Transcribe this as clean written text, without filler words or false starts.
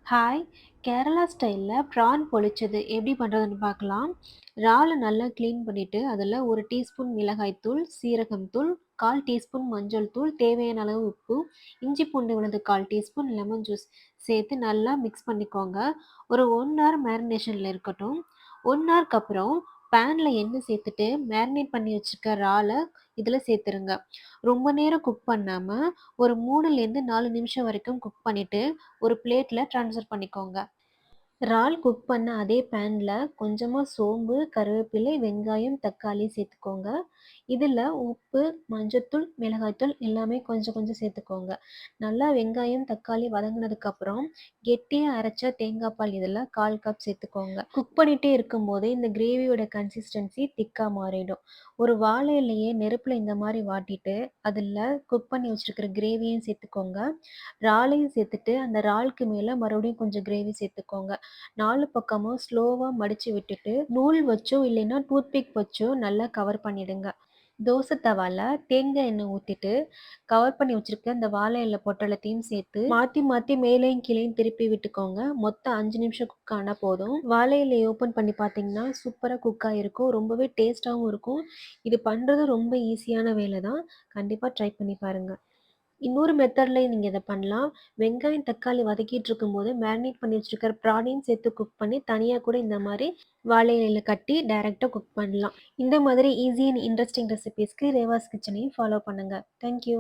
Hi! Kerala ஸ்டைல்ல PRAN பொரிச்சது எப்படி பண்ணுறதுன்னு பார்க்கலாம். இறால நல்லா கிளீன் பண்ணிட்டு, அதில 1 டீஸ்பூன் மிளகாய்த்தூள், சீரகம் தூள், 1/4 டீஸ்பூன் மஞ்சள் தூள், தேவையான அளவு உப்பு, இஞ்சி பூண்டு விழுது 1/4 டீஸ்பூன், லெமன் ஜூஸ் சேர்த்து நல்லா மிக்ஸ் பண்ணிக்கோங்க. ஒரு 1 ஹவர் மேரினேஷன்ல இருக்கட்டும். 1 ஹவருக்கு அப்புறம் பேன்ல எண்ணெய் சேர்த்துட்டு, மேரினேட் பண்ணி வச்சிருக்க இறால இதில சேர்த்துருங்க. ரொம்ப நேரம் குக் பண்ணாம, ஒரு 3லேருந்து 4 நிமிஷம் வரைக்கும் குக் பண்ணிட்டு, ஒரு பிளேட்ல ட்ரான்ஸ்ஃபர் பண்ணிக்கோங்க. இறால் குக் பண்ண அதே பேன்ல கொஞ்சமா சோம்பு, கருவேப்பிலை, வெங்காயம், தக்காளி சேர்த்துக்கோங்க. இதில உப்பு, மஞ்சத்தூள், மிளகாய்த்தூள் எல்லாமே கொஞ்சம் கொஞ்சம் சேர்த்துக்கோங்க. நல்லா வெங்காயம், தக்காளி வதங்குனதுக்கப்புறம், கெட்டியா அரைச்ச தேங்காய் பால் இதில 1/4 கப் சேர்த்துக்கோங்க. குக் பண்ணிட்டே இருக்கும்போதே இந்த கிரேவியோட கன்சிஸ்டன்சி திக்கா மாறிடும். ஒரு வாழை இலைய நெருப்புல இந்த மாரி வாட்டிட்டு, அதில குக் பண்ணி வச்சிருக்கிற கிரேவியும் சேர்த்துக்கோங்க. இறாலையும் சேர்த்துட்டு, அந்த இறாலுக்கு மேல மறுபடியும் கொஞ்சம் கிரேவி சேர்த்துக்கோங்க. 4 பக்கமும் ஸ்லோவா மடிச்சு விட்டுட்டு, நூல் வச்சோ இல்லைன்னா டூத்பிக் வச்சோ நல்லா கவர் பண்ணிடுங்க. தோசை தவால தேங்காய் எண்ணெய் ஊத்திட்டு, கவர் பண்ணி வச்சிருக்க இந்த வாழை இலை பொட்டலத்தையும் சேர்த்து, மாத்தி மாத்தி மேலேயும் கீழேயும் திருப்பி விட்டுக்கோங்க. மொத்தம் 5 நிமிஷம் குக் ஆனா போதும். வாழை இலைய ஓப்பன் பண்ணி பார்த்தீங்கன்னா, சூப்பரா குக் ஆயிருக்கும். ரொம்பவே டேஸ்ட்டாவும் இருக்கும். இது பண்றது ரொம்ப ஈஸியான வேலை தான். கண்டிப்பா ட்ரை பண்ணி பாருங்க. இன்னொரு மெத்தட்லயும் நீங்க இத பண்ணலாம். வெங்காயம், தக்காளி வதக்கிட்டு இருக்கும்போது, மேரினேட் பண்ணி வச்சிருக்கிற ப்ரானையும் சேர்த்து குக் பண்ணி, தனியா கூட இந்த மாரி வாழை இலையில கட்டி டைரக்ட்டா குக் பண்ணலாம். இந்த மாதிரி ஈஸி அண்ட் இன்ட்ரஸ்டிங் ரெசிபீஸ்க்கு ரேவாஸ் கிச்சனையும் ஃபாலோ பண்ணுங்க. Thank you.